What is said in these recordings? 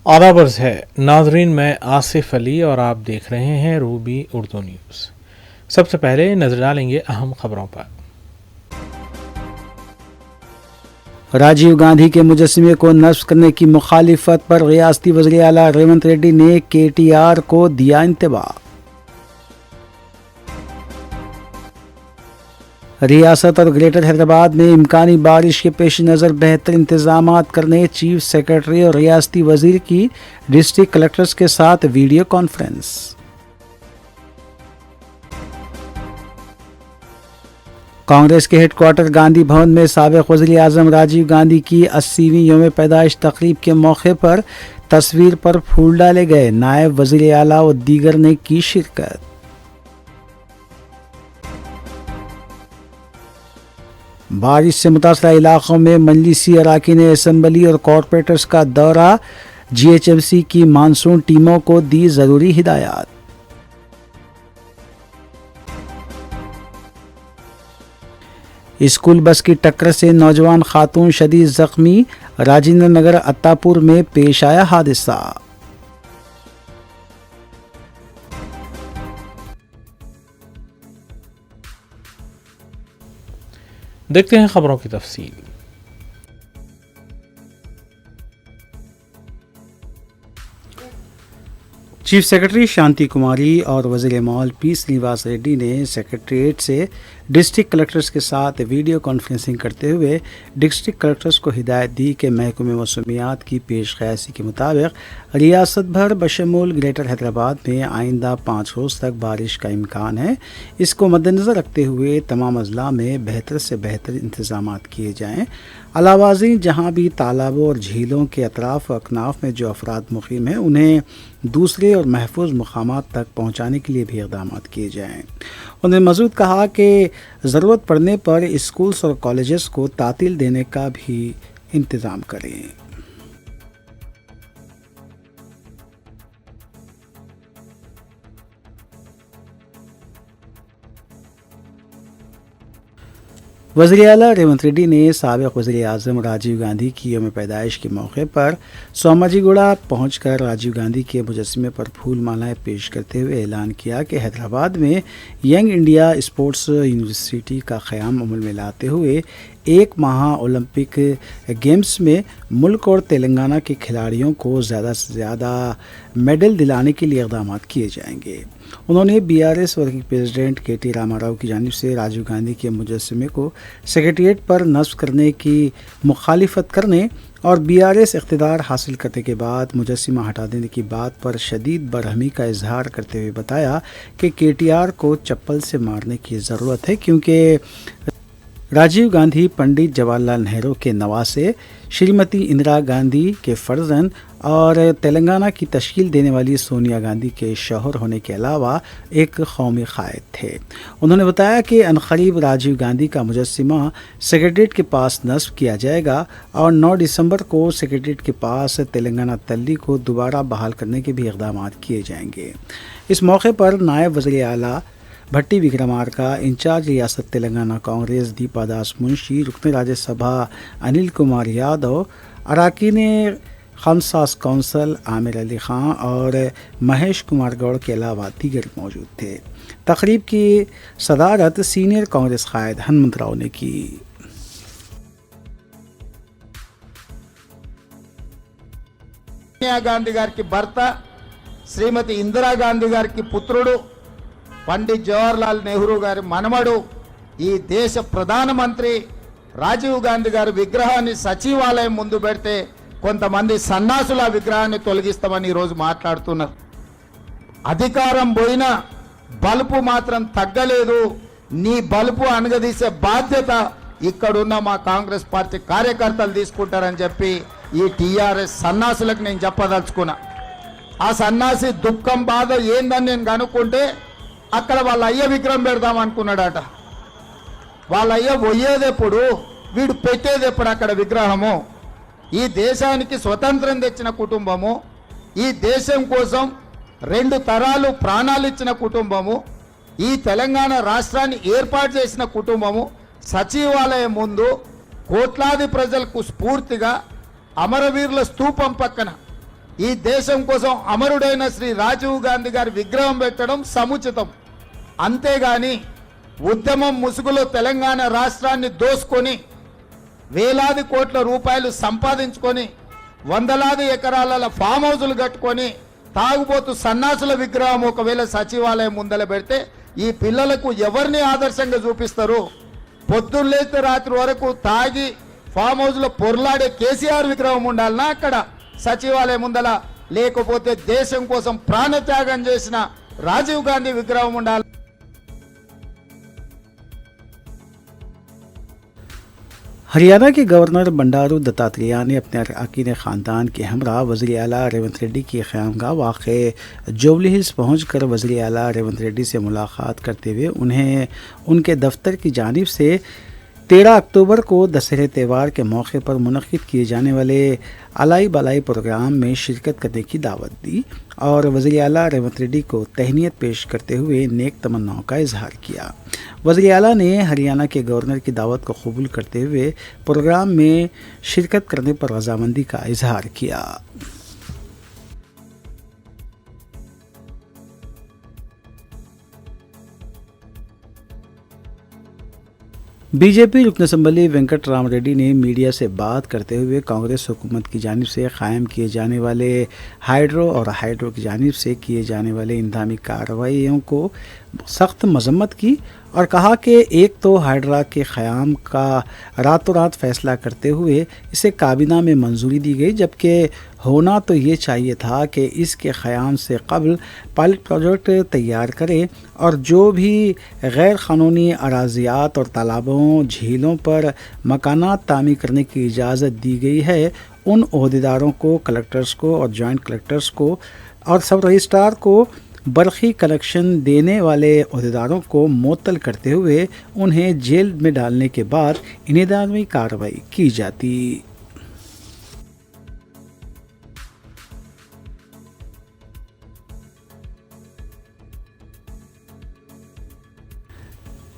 आदाब अर्ज़ है नाज़रीन, मैं आसिफ अली और आप देख रहे हैं रूबी उर्दू न्यूज़। सबसे पहले नजर डालेंगे अहम खबरों पर। राजीव गांधी के मुजस्समे को नस्ब करने की मुखालिफत पर रियासती वज़ीर आला रेवंत रेड्डी ने KTR को दिया इंतबाह। रियासत और ग्रेटर हैदराबाद में इम्कानी बारिश के पेश नज़र बेहतर इंतजामात करने चीफ सेक्रेटरी और रियासती वजीर की डिस्ट्रिक्ट कलेक्टर्स के साथ वीडियो कॉन्फ्रेंस। कांग्रेस के हेडक्वार्टर गांधी भवन में साबिक वज़ीर आज़म राजीव गांधी की 80वीं यौम पैदाइश तकरीब के मौके पर तस्वीर पर फूल डाले गए। नायब वज़ीर आला और दीगर ने की शिरकत। बारिश से मुतासरा इलाकों में मजलिसी अराकीन असम्बली और कॉरपोरेटर्स का दौरा, GHMC की मानसून टीमों को दी ज़रूरी हिदायत। स्कूल बस की टक्कर से नौजवान खातून शदीद जख्मी, राजेंद्र नगर अत्तापुर में पेश आया हादसा। देखते हैं खबरों की तफसील। चीफ सेक्रेटरी शांति कुमारी और वज़ीर माल P श्रीनिवास रेड्डी ने सेक्रेटरीट से डिस्ट्रिक्ट कलेक्टर्स के साथ वीडियो कॉन्फ्रेंसिंग करते हुए डिस्ट्रिक्ट कलेक्टर्स को हिदायत दी कि महकमे मौसमियात की पेश क़यासी के मुताबिक रियासत भर बशमूल ग्रेटर हैदराबाद में आइंदा 5 रोज़ तक बारिश का इम्कान है। इसको मद्देनज़र रखते हुए तमाम अजला में बेहतर से बेहतर इंतज़ामात किए जाएँ। अलावाज़ी जहाँ भी तालाबों और झीलों के अतराफ़ व अकनाफ में जो अफराद मुक़ीम हैं उन्हें दूसरे और महफूज मकामात तक पहुँचाने के लिए भी इक़दाम किए जाएँ। उन्होंने मज़ीद कहा कि ज़रूरत पड़ने पर स्कूल्स और कॉलेजेस को तातील देने का भी इंतज़ाम करें। वज़ीर आला रेवंत रेड्डी ने साबिक़ वज़ीर आज़म राजीव गांधी की यौम पैदाइश के मौके पर सोमाजीगुड़ा पहुंचकर राजीव गांधी के मुजस्समे पर फूल मालाएँ पेश करते हुए ऐलान किया कि हैदराबाद में यंग इंडिया स्पोर्ट्स यूनिवर्सिटी का क़याम अमल में लाते हुए 1 माह ओलंपिक गेम्स में मुल्क और तेलंगाना के खिलाड़ियों को ज़्यादा से ज़्यादा मेडल दिलाने के लिए इक़दाम किए जाएंगे। उन्होंने BRS working president KT Rama Rao की जानिब से राजीव गांधी के मुजस्समे को सेक्रेटरीट पर नस्ब करने की मुखालिफत करने और BRS इक़्तिदार हासिल करने के बाद मुजस्समा हटा देने की बात पर शदीद बरहमी का इजहार करते हुए बताया कि KTR को चप्पल से मारने की ज़रूरत है, क्योंकि राजीव गांधी पंडित जवाहरलाल नेहरू के नवासे, श्रीमती इंदिरा गांधी के फर्जंद और तेलंगाना की तश्कील देने वाली सोनिया गांधी के शौहर होने के अलावा एक कौमी क़ायद थे। उन्होंने बताया कि अनक़रीब राजीव गांधी का मुजस्समा सेक्रेटरीट के पास नस्ब किया जाएगा और 9 दिसंबर को सेक्रेटरीट के पास तेलंगाना तल्ली को दोबारा बहाल करने के भी इक़दाम किए जाएंगे। इस मौके पर नायब वज़ीर आला भट्टी विक्रमार्का, इंचार्ज रियासत तेलंगाना कांग्रेस दीपा दास मुंशी, रुकन राज्यसभा अनिल कुमार यादव, अराकीन खमसास कौंसल आमिर अली ख़ान और महेश कुमार गौड़ के अलावा दीगर मौजूद थे। तकरीब की सदारत सीनियर कांग्रेस क़ायद हनुमंतराव ने की। सोनिया गांधी गारी की भर्त श्रीमती इंदिरा गांधी गारी की पुत्रुडु పండిట్ జవహర్లాల్ నెహ్రూ గారి మనమడు ఈ దేశ ప్రధానమంత్రి రాజీవ్ గాంధీ గారి విగ్రహాన్ని సచివాలయం ముందు పెడితే కొంతమంది సన్నాసుల విగ్రహాన్ని తొలగిస్తామని ఈ రోజు మాట్లాడుతున్నారు. అధికారం పోయినా బలుపు మాత్రం తగ్గలేదు. నీ బలుపు అణగదీసే బాధ్యత ఇక్కడున్న మా కాంగ్రెస్ పార్టీ కార్యకర్తలు తీసుకుంటారని చెప్పి ఈ TRS సన్నాసులకు నేను చెప్పదలుచుకున్నా. ఆ సన్నాసి దుఃఖం బాధ ఏందని నేను కనుక్కుంటే అక్కడ వాళ్ళ అయ్య విగ్రహం పెడదాం అనుకున్నాడట. వాళ్ళ అయ్య పోయేదెప్పుడు, వీడు పెట్టేదెప్పుడు అక్కడ విగ్రహము? ఈ దేశానికి స్వతంత్రం తెచ్చిన కుటుంబము, ఈ దేశం కోసం 2 తరాలు ప్రాణాలు ఇచ్చిన కుటుంబము, ఈ తెలంగాణ రాష్ట్రాన్ని ఏర్పాటు చేసిన కుటుంబము సచివాలయం ముందు కోట్లాది ప్రజలకు స్ఫూర్తిగా అమరవీరుల స్తూపం పక్కన ఈ దేశం కోసం అమరుడైన శ్రీ రాజీవ్ గాంధీ గారి విగ్రహం పెట్టడం సముచితం. అంతేగాని ఉద్యమం ముసుగులో తెలంగాణ రాష్ట్రాన్ని దోసుకొని వేలాది కోట్ల రూపాయలు సంపాదించుకొని వందలాది ఎకరాల ఫామ్ హౌజులు కట్టుకొని తాగుబోతు సన్నాసుల విగ్రహం ఒకవేళ సచివాలయం ముందల పెడితే ఈ పిల్లలకు ఎవరిని ఆదర్శంగా చూపిస్తారు? పొద్దున్న లేస్తే రాత్రి వరకు తాగి ఫామ్ హౌస్లో పొర్లాడే కేసీఆర్ విగ్రహం ఉండాలన్నా అక్కడ సచివాలయం ముందల, లేకపోతే దేశం కోసం ప్రాణత్యాగం చేసిన రాజీవ్ గాంధీ విగ్రహం ఉండాలి. हरियाणा के गवर्नर बंडारू दत्तात्रेय ने अपने अरकान ख़ानदान के हमरा वज़ीर आला रेवंत रेड्डी की क़यामगाह वाक़े जुबली हिल्स पहुँचकर वज़ीर आला रेवंत रेड्डी से मुलाकात करते हुए उन्हें उनके दफ्तर की जानिब से 13 अक्टूबर को दशहरे त्यौहार के मौके पर मुनक़िद किए जाने वाले अलाई बलाई प्रोग्राम में शिरकत करने की दावत दी और वज़ीर आला रेवंत रेड्डी को तहनीत पेश करते हुए नेक तमन्नाओं का इजहार किया। वज़ीर आला ने हरियाणा के गवर्नर की दावत को कबूल करते हुए प्रोग्राम में शिरकत करने पर रजामंदी का इजहार किया। बीजेपी रुकन असम्बली वेंकट राम रेड्डी ने मीडिया से बात करते हुए कांग्रेस हुकूमत की जानिब से कायम किए जाने वाले हाइड्रो की जानिब से किए जाने वाले इंतजामी कार्रवाइयों को सख्त मजम्मत की और कहा कि एक तो हाइड्रा के क़याम का रातों रात फैसला करते हुए इसे काबीना में मंजूरी दी गई, जबकि होना तो ये चाहिए था कि इसके क़याम से कबल पायलट प्रोजेक्ट तैयार करें और जो भी गैर क़ानूनी अराज़ियात और तालाबों झीलों पर मकानात तामीर करने की इजाज़त दी गई है उन ओहदेदारों को, कलेक्टर्स को और जॉइंट कलेक्टर्स को और सब रजिस्ट्रार को बरक़ी कनेक्शन देने वाले अहदेदारों को मुअत्तल करते हुए उन्हें जेल में डालने के बाद इंतज़ामी कार्रवाई की जाती।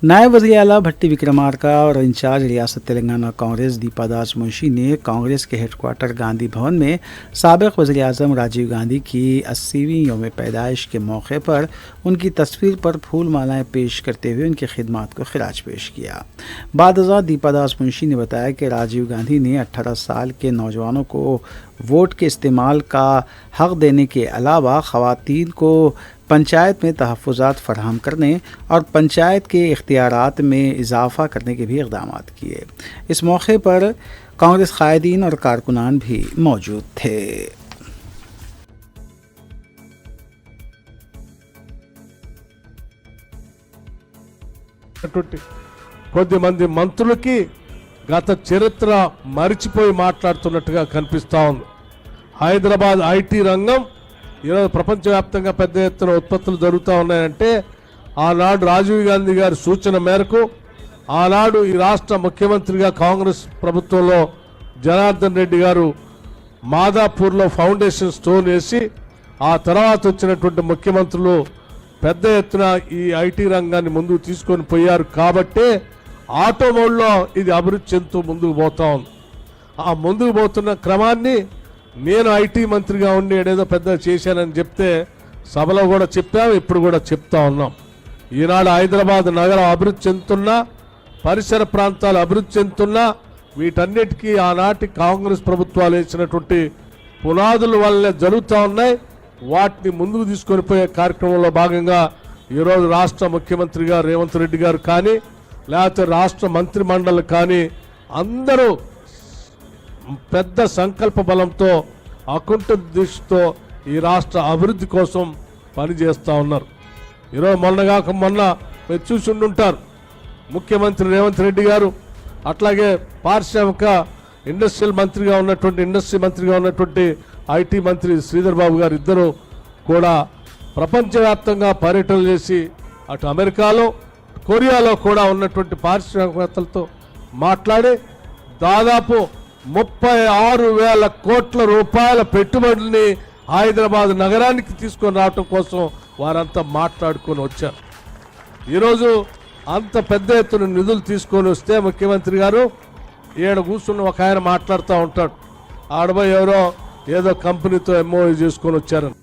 नायब वज़ीर आला भट्टी विक्रमार्का और इंचार्ज रियासत तेलंगाना कांग्रेस दीपा दास मुंशी ने कांग्रेस के हेडक्वार्टर गांधी भवन में साबिक़ वज़ीर आज़म राजीव गांधी की 80वीं यौम पैदाइश के मौके पर उनकी तस्वीर पर फूल मालाएँ पेश करते हुए उनकी खिदमत को खिराज पेश किया। बादशाह दीपा दास मुंशी ने बताया कि राजीव गांधी ने 18 साल के नौजवानों को वोट के इस्तेमाल का हक़ देने के अलावा ख़वातीन को पंचायत में तहफ़्फ़ुज़ात फ़राहम करने और पंचायत के इख्तियारात में इजाफ़ा करने के भी इक़दाम किए। इस मौके पर कांग्रेस क़ायदीन और कारकुनान भी मौजूद थे। కొద్ది మంది మంత్రులకి గత చరిత్ర మరిచిపోయి మాట్లాడుతున్నట్టుగా కనిపిస్తా ఉంది. హైదరాబాద్ ఐటీ రంగం ఈరోజు ప్రపంచవ్యాప్తంగా పెద్ద ఎత్తున ఉత్పత్తులు జరుగుతూ ఉన్నాయంటే ఆనాడు రాజీవ్ గాంధీ గారి సూచన మేరకు ఆనాడు ఈ రాష్ట్ర ముఖ్యమంత్రిగా కాంగ్రెస్ ప్రభుత్వంలో జనార్దన్ రెడ్డి గారు మాదాపూర్లో ఫౌండేషన్ స్టోన్ వేసి ఆ తర్వాత వచ్చినటువంటి ముఖ్యమంత్రులు పెద్ద ఎత్తున ఈ ఐటీ రంగాన్ని ముందుకు తీసుకొని పోయారు. కాబట్టే ఆటోమోడ్లో ఇది అభివృద్ధి చెందుతూ ముందుకు పోతా ఉంది. ఆ ముందుకు పోతున్న క్రమాన్ని నేను ఐటీ మంత్రిగా ఉండి ఏదేదో పెద్ద చేశానని చెప్తే సభలో కూడా చెప్పాము, ఇప్పుడు కూడా చెప్తా ఉన్నాం. ఈనాడు హైదరాబాద్ నగరం అభివృద్ధి చెందుతున్నా, పరిసర ప్రాంతాలు అభివృద్ధి చెందుతున్నా వీటన్నిటికీ ఆనాటి కాంగ్రెస్ ప్రభుత్వాలు వేసినటువంటి పునాదుల వల్లనే జరుగుతూ ఉన్నాయి. వాటిని ముందుకు తీసుకొని పోయే కార్యక్రమంలో భాగంగా ఈరోజు రాష్ట్ర ముఖ్యమంత్రిగా రేవంత్ రెడ్డి గారు కానీ లేకపోతే రాష్ట్ర మంత్రి మండలి కానీ అందరూ పెద్ద సంకల్ప బలంతో అకుంఠ దృష్టితో ఈ రాష్ట్ర అభివృద్ధి కోసం పనిచేస్తూ ఉన్నారు. ఈరోజు మొన్న మీరు చూసి ఉండుంటారు, ముఖ్యమంత్రి రేవంత్ రెడ్డి గారు అట్లాగే పారిశ్రామిక ఇండస్ట్రీ మంత్రిగా ఉన్నటువంటి ఐటీ మంత్రి శ్రీధర్ బాబు గారు ఇద్దరు కూడా ప్రపంచవ్యాప్తంగా పర్యటనలు చేసి అటు అమెరికాలో కొరియాలో కూడా ఉన్నటువంటి పారిశ్రామికవేత్తలతో మాట్లాడి దాదాపు 36,000 కోట్ల రూపాయల పెట్టుబడుల్ని హైదరాబాద్ నగరానికి తీసుకొని రావటం కోసం వారంతా మాట్లాడుకొని వచ్చారు. ఈరోజు అంత పెద్ద ఎత్తున నిధులు తీసుకొని వస్తే ముఖ్యమంత్రి గారు ఏడు కూర్చున్న ఒక ఆయన మాట్లాడుతూ ఉంటాడు. ఆడబోయి ఎవరో ఏదో కంపెనీతో ఎంఓయూ చేసుకొని వచ్చారని.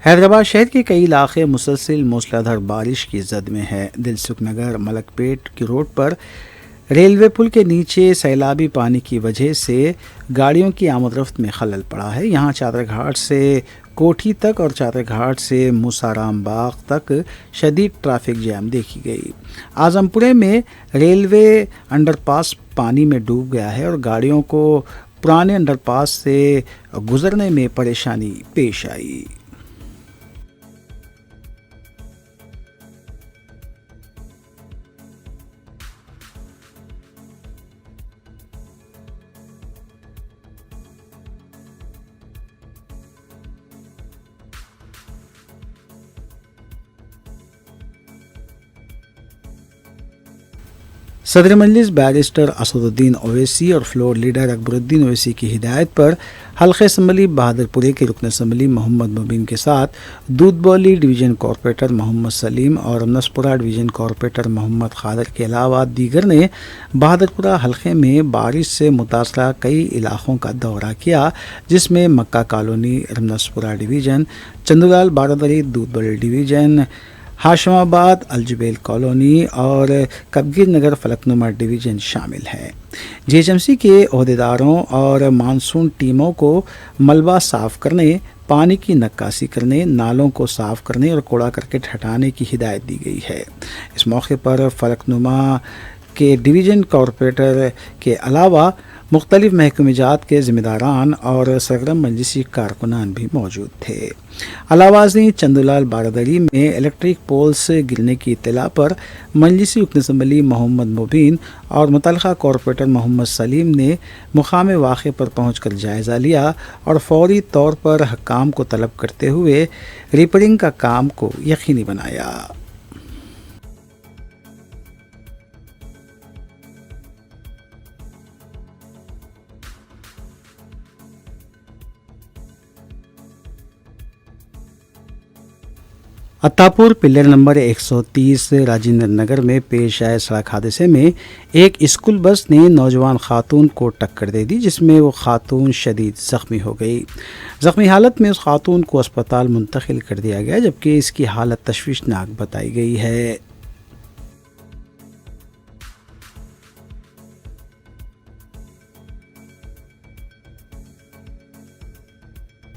हैदराबाद शहर के कई इलाके मुसलसिल मूसलाधार बारिश की जद में है। दिलसुख नगर मलकपेट की रोड पर रेलवे पुल के नीचे सैलाबी पानी की वजह से गाड़ियों की आमदरफ्त में खलल पड़ा है। यहाँ चादरघाट से कोठी तक और चादरघाट से मूसाराम बाग तक शदीद ट्रैफिक जैम देखी गई। आजमपुरे में रेलवे अंडरपास पानी में डूब गया है और गाड़ियों को पुराने अंडरपास से गुजरने में परेशानी पेश आई। सदर मजलिस बैरिस्टर असदुद्दीन ओवैसी और फ्लोर लीडर अकबरुद्दीन ओवैसी की हिदायत पर हल्के असम्बली बहादुरपुरे के रुकन असम्बली मोहम्मद मुबीन के साथ दूधबौली डिवीज़न कॉरपोरेटर मोहम्मद सलीम और अमनसपुरा डिवीज़न कॉरपोरेटर मोहम्मद खादर के अलावा दीगर ने बहादुरपुरा हल्के में बारिश से मुतासरा कई इलाकों का दौरा किया, जिसमें मक्का कॉलोनी, रमनसपुरा डिवीज़न, चंदूलाल बारादरी दूधबौली डिवीज़न, हाशमाबाद, अलजुबेल कॉलोनी और कबीर नगर फलकनुमा डिवीज़न शामिल है। जीएचएमसी के अहदेदारों और मानसून टीमों को मलबा साफ़ करने, पानी की नक्काशी करने, नालों को साफ़ करने और कूड़ा करकट हटाने की हिदायत दी गई है। इस मौके पर फलकनुमा के डिवीज़न कॉरपोरेटर के अलावा मुख्तलिफ महकमेजात के ज़िम्मेदारान और सरगर्म मजलिसी कारकुनान भी मौजूद थे। अलावाज़ी चंदूलाल बारादरी में इलेक्ट्रिक पोल्स गिरने की इत्तला पर मजलिसी रुकन असम्बली मोहम्मद मुबीन और मुतल्लिक़ा कॉरपोरेटर मोहम्मद सलीम ने मुकाम वाक़े पर पहुंचकर जायज़ा लिया और फौरी तौर पर हकाम को तलब करते हुए रिपेयरिंग का काम को यकीनी बनाया। अत्तापुर पिलर नंबर 130 राजेंद्र नगर में पेश आए सड़क हादसे में एक स्कूल बस ने नौजवान खातून को टक्कर दे दी, जिसमें वो खातून शदीद ज़ख्मी हो गई। ज़ख्मी हालत में उस खातून को अस्पताल मुंतकिल कर दिया गया, जबकि इसकी हालत तशवीशनाक बताई गई है।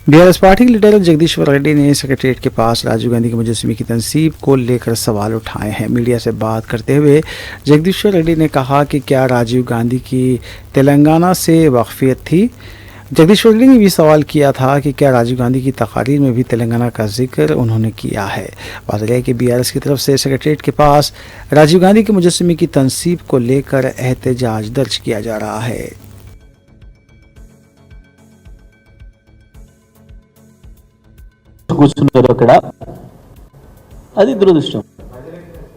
बीआरएस पार्टी के लीडर जगदीश्वर रेड्डी ने सेक्रेटरीट के पास राजीव गांधी के मुजस्समे की तनसीब को लेकर सवाल उठाए हैं। मीडिया से बात करते हुए जगदीश्वर रेड्डी ने कहा कि क्या राजीव गांधी की तेलंगाना से वाकफियत थी। जगदीश्वर रेड्डी ने भी सवाल किया था कि क्या राजीव गांधी की तकारीर में भी तेलंगाना का जिक्र उन्होंने किया है। वाज़ेह है कि बीआरएस की तरफ से सेक्रेटरीट के पास राजीव गांधी के मुजस्समे की तनसीब को लेकर एहतजाज दर्ज किया जा रहा है। కూర్చున్నారు అక్కడ, అది దురదృష్టం.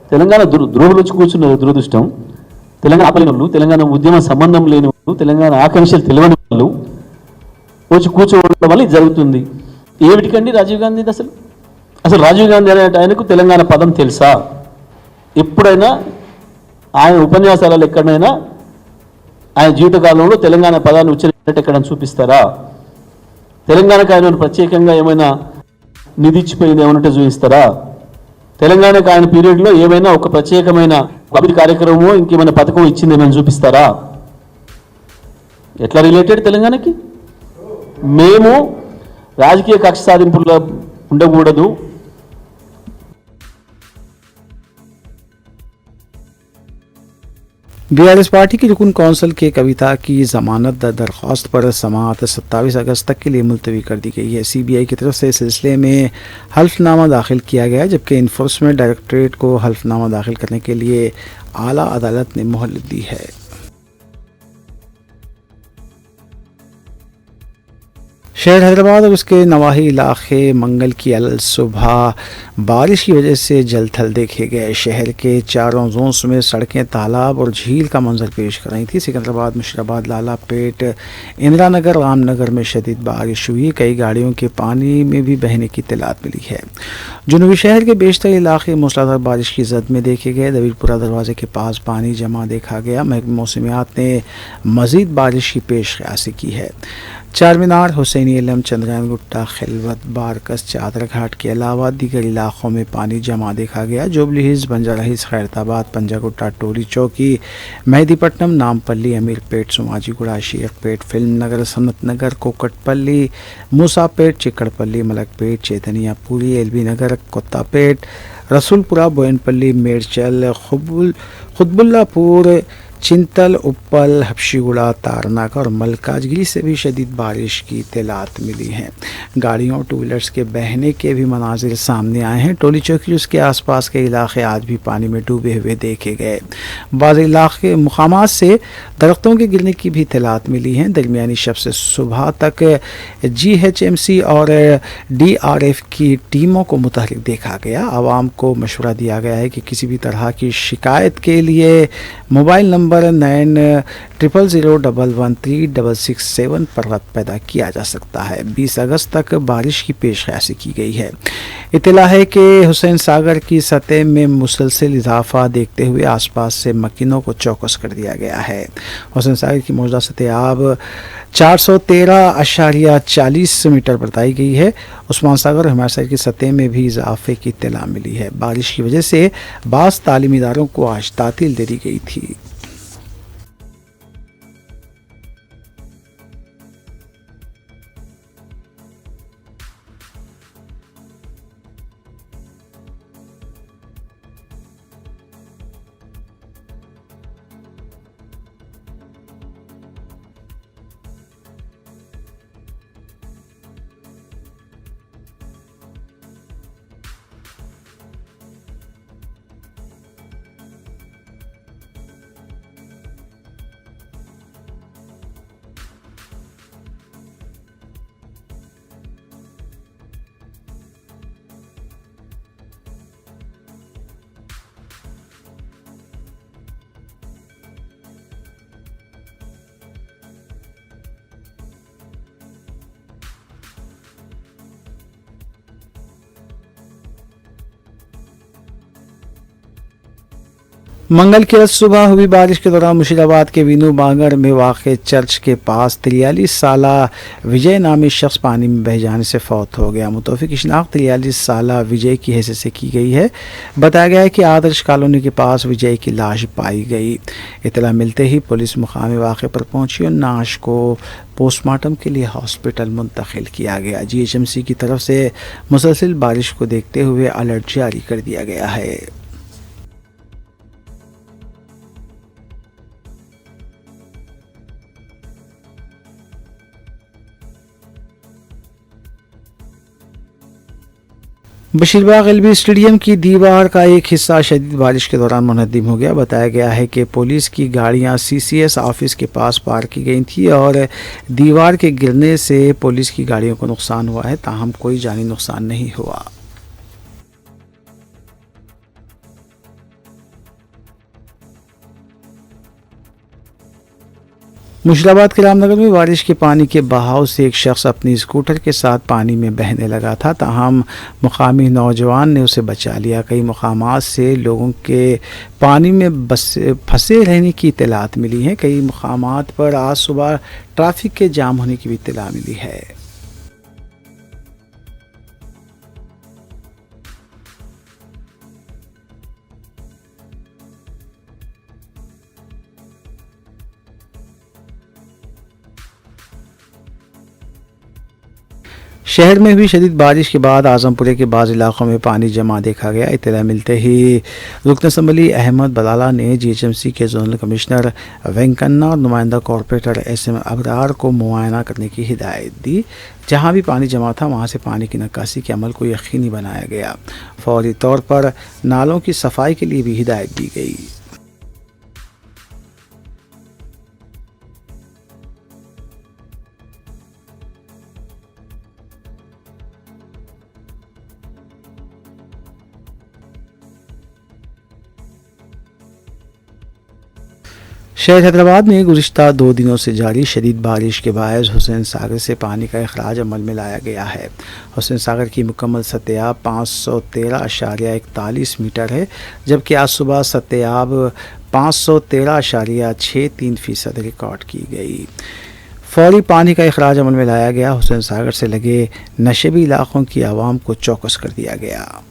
తెలంగాణ ద్రోహులు వచ్చి కూర్చున్నారు, దురదృష్టం. తెలంగాణ ఆపలేని వాళ్ళు, తెలంగాణ ఉద్యమ సంబంధం లేని వాళ్ళు, తెలంగాణ ఆకాంక్షలు తెలియని వాళ్ళు వచ్చి కూర్చోవడం వల్ల ఇది జరుగుతుంది. ఏమిటికండి రాజీవ్ గాంధీ అసలు రాజీవ్ గాంధీ అనే ఆయనకు తెలంగాణ పదం తెలుసా? ఎప్పుడైనా ఆయన ఉపన్యాసాలలో ఎక్కడైనా ఆయన జీవితకాలంలో తెలంగాణ పదాన్ని ఉచ్చరించినట్టు ఎక్కడైనా చూపిస్తారా? తెలంగాణకు ఆయన ప్రత్యేకంగా ఏమైనా నిధి ఇచ్చిపోయింది ఏమంటే చూపిస్తారా? తెలంగాణకు ఆయన పీరియడ్లో ఏమైనా ఒక ప్రత్యేకమైన అభివృద్ధి కార్యక్రమమో ఇంకేమైనా పథకం ఇచ్చింది ఏమైనా చూపిస్తారా? ఎట్లా రిలేటెడ్ తెలంగాణకి? మేము రాజకీయ కక్ష సాధింపుల్లో ఉండకూడదు. बीआरएस पार्टी की रुकन कौंसिल के कविता की जमानत दरख्वास्त पर समाअत 27 अगस्त तक के लिए मुलतवी कर दी गई है। सीबीआई की तरफ से इस सिलसिले में हल्फनामा दाखिल किया गया, जबकि इन्फोर्समेंट डायरेक्टरेट को हल्फनामा दाखिल करने के लिए आला अदालत ने मोहलत दी है। شہر حیدرآباد اور اس کے نواحی علاقے منگل کی صبح بارش کی وجہ سے جل تھل دیکھے گئے۔ شہر کے چاروں زونس میں سڑکیں تالاب اور جھیل کا منظر پیش کر رہی تھیں۔ سکندرآباد، مشیرآباد، لالا پیٹ، اندرا نگر، رام نگر میں شدید بارش ہوئی۔ کئی گاڑیوں کے پانی میں بھی بہنے کی اطلاعات ملی ہے۔ جنوبی شہر کے بیشتر علاقے موسلادھار بارش کی زد میں دیکھے گئے۔ دبیر پورہ دروازے کے پاس پانی جمع دیکھا گیا۔ محکمہ موسمیات نے مزید بارش کی پیش خیاسی کی ہے۔ چار مینار، حسینی علم، چندرائن گٹا، خلوت، بارکس، چادر گھاٹ کے علاوہ دیگر علاقوں میں پانی جمع دیکھا گیا۔ جوبلی ہلز، بنجارہ ہلز، خیرت آباد، پنجا گٹا، ٹولی چوکی، مہدی پٹنم، نامپلی، امیر پیٹ، سماجی گڑا، شیخ پیٹ، فلم نگر، سنت نگر، کوکٹ پلی، موسا پیٹ، چکڑ پلی، ملک پیٹ، چیتنیا پوری، ایل بی نگر، کوتا پیٹ، رسول پورہ، بوئن پلی، میرچل، خطب اللہ پور، چنتل، اپل، حبشی گڑا، تارناکہ اور ملکاج گری سے بھی شدید بارش کی اطلاعات ملی ہیں۔ گاڑیوں اور ٹو ویلرز کے بہنے کے بھی مناظر سامنے آئے ہیں۔ ٹولی چوکی اس کے آس پاس کے علاقے آج بھی پانی میں ڈوبے ہوئے دیکھے گئے۔ بعض علاقے مقامات سے درختوں کے گرنے کی بھی اطلاعات ملی ہیں۔ درمیانی شب سے صبح تک GHMC اور DRF کی ٹیموں کو متحرک دیکھا گیا۔ عوام کو مشورہ دیا گیا ہے کہ کسی بھی طرح کی شکایت کے لیے موبائل نمبر 9000113667 پر رابطہ پیدا کیا جا سکتا ہے۔ 20 اگست تک بارش کی پیش خیاسی کی گئی ہے۔ اطلاع ہے کہ حسین ساگر کی سطح میں مسلسل اضافہ دیکھتے ہوئے آس پاس سے مکینوں کو چوکس کر دیا گیا ہے۔ حسین ساگر کی موجودہ سطح آب 413.40 میٹر بتائی گئی ہے۔ عثمان ساگر اور ہمایوں ساگر کی سطح میں بھی اضافے کی اطلاع ملی ہے۔ بارش کی وجہ سے بعض تعلیمی اداروں کو آج تعطیل دے دی گئی تھی۔ منگل کی صبح ہوئی بارش کے دوران مشیرآباد کے وینو بانگر میں واقع چرچ کے پاس 43 سالہ وجے نامی شخص پانی میں بہہ جانے سے فوت ہو گیا۔ متوفی کی شناخت 43 سالہ وجے کی حیثیت سے کی گئی ہے۔ بتایا گیا ہے کہ آدرش کالونی کے پاس وجے کی لاش پائی گئی۔ اطلاع ملتے ہی پولیس مقامی واقعے پر پہنچی اور نعش کو پوسٹ مارٹم کے لیے ہاسپٹل منتقل کیا گیا۔ GHMC کی طرف سے مسلسل بارش کو دیکھتے ہوئے الرٹ جاری کر دیا گیا ہے۔ بشیر باغ ایل بی اسٹیڈیم کی دیوار کا ایک حصہ شدید بارش کے دوران منہدم ہو گیا۔ بتایا گیا ہے کہ پولیس کی گاڑیاں CCS آفس کے پاس پارک کی گئی تھیں اور دیوار کے گرنے سے پولیس کی گاڑیوں کو نقصان ہوا ہے، تاہم کوئی جانی نقصان نہیں ہوا۔ مشیرآباد کے رام نگر میں بارش کے پانی کے بہاؤ سے ایک شخص اپنی اسکوٹر کے ساتھ پانی میں بہنے لگا تھا، تاہم مقامی نوجوان نے اسے بچا لیا۔ کئی مقامات سے لوگوں کے پانی میں پھنسے رہنے کی اطلاعات ملی ہیں۔ کئی مقامات پر آج صبح ٹریفک کے جام ہونے کی بھی اطلاع ملی ہے۔ شہر میں بھی شدید بارش کے بعد اعظم پورے کے بعض علاقوں میں پانی جمع دیکھا گیا۔ اطلاع ملتے ہی رکن اسمبلی احمد بلالہ نے GHMC کے زونل کمشنر وینکنا اور نمائندہ کارپوریٹر SM ابرار کو معائنہ کرنے کی ہدایت دی۔ جہاں بھی پانی جمع تھا وہاں سے پانی کی نکاسی کے عمل کو یقینی بنایا گیا۔ فوری طور پر نالوں کی صفائی کے لیے بھی ہدایت دی گئی۔ शहर हैदराबाद में गुज़िश्ता 2 दिनों से जारी शदीद बारिश के बायस हुसैन सागर से पानी का अखराज अमल में लाया गया है। हुसैन सागर की मुकम्मल सतह 513.41 मीटर है, जबकि आज सुबह सतह 513.63% रिकॉर्ड की गई। फौरी पानी का अखराज अमल में लाया गया। हुसैन सागर से लगे नशेबी इलाकों की आवाम को चौकस कर दिया गया।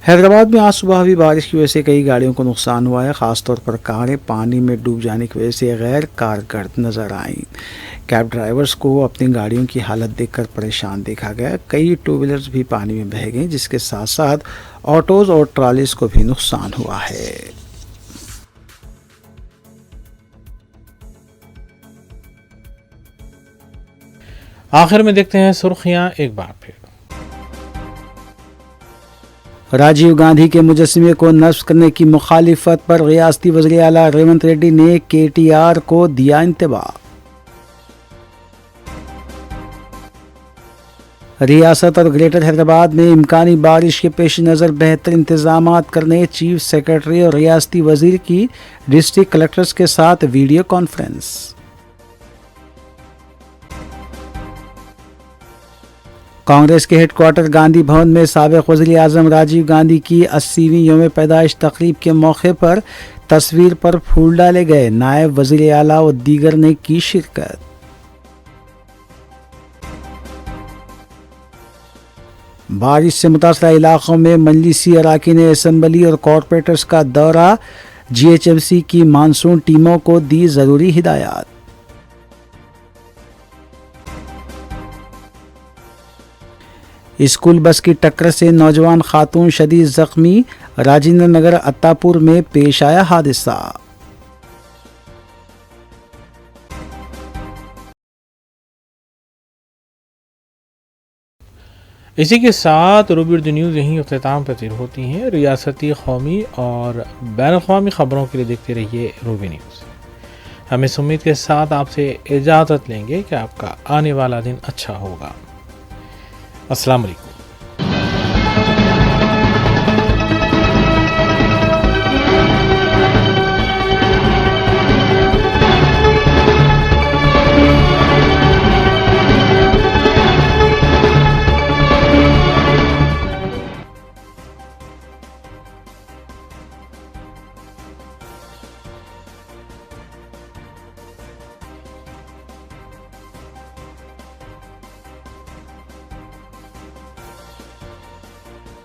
हैदराबाद में आज सुबह हुई बारिश की वजह से कई गाड़ियों को नुकसान हुआ है। ख़ासतौर पर कारें पानी में डूब जाने की वजह से गैर कारगर नज़र आईं। कैब ड्राइवर्स को अपनी गाड़ियों की हालत देखकर परेशान देखा गया। कई टू व्हीलर्स भी पानी में बह गए, जिसके साथ साथ ऑटोज़ और ट्रॉलीज को भी नुकसान हुआ है। आखिर में देखते हैं सुर्खियां एक बार फिर। राजीव गांधी के मुजस्समे को नस्ब करने की मुखालिफत पर रियासती वज़ीर आला रेवंत रेड्डी ने KTR को दिया इंतबाह। रियासत और ग्रेटर हैदराबाद में इम्कानी बारिश के पेश नज़र बेहतर इंतजाम करने चीफ सेक्रेटरी और रियासती वज़ीर की डिस्ट्रिक्ट कलेक्टर्स के साथ वीडियो कॉन्फ्रेंस। कांग्रेस के हेडक्वार्टर गांधी भवन में साबिक़ वज़ीर आज़म राजीव गांधी की 80वीं यौम पैदाइश तकरीब के मौके पर तस्वीर पर फूल डाले गए। नायब वज़ीर आला और दीगर ने की शिरकत। बारिश से मुतासरा इलाकों में मजलिसी अराकीन असम्बली और कॉरपोरेटर्स का दौरा। GHMC की मानसून टीमों को दी ज़रूरी हिदायत। स्कूल बस की टक्कर से नौजवान खातून शदीद जख्मी। राजेंद्र नगर अत्तापुर में पेश आया हादसा। इसी के साथ रूबी उर्दू न्यूज़ यहीं अख्ताम पसीर होती हैं। रियासती, कौमी और बैनुल-अक़वामी ख़बरों के लिए देखते रहिए रूबी न्यूज़। हम इस उम्मीद के साथ आपसे इजाज़त लेंगे कि आपका आने वाला दिन अच्छा होगा। अस्सलाम वालेकुम।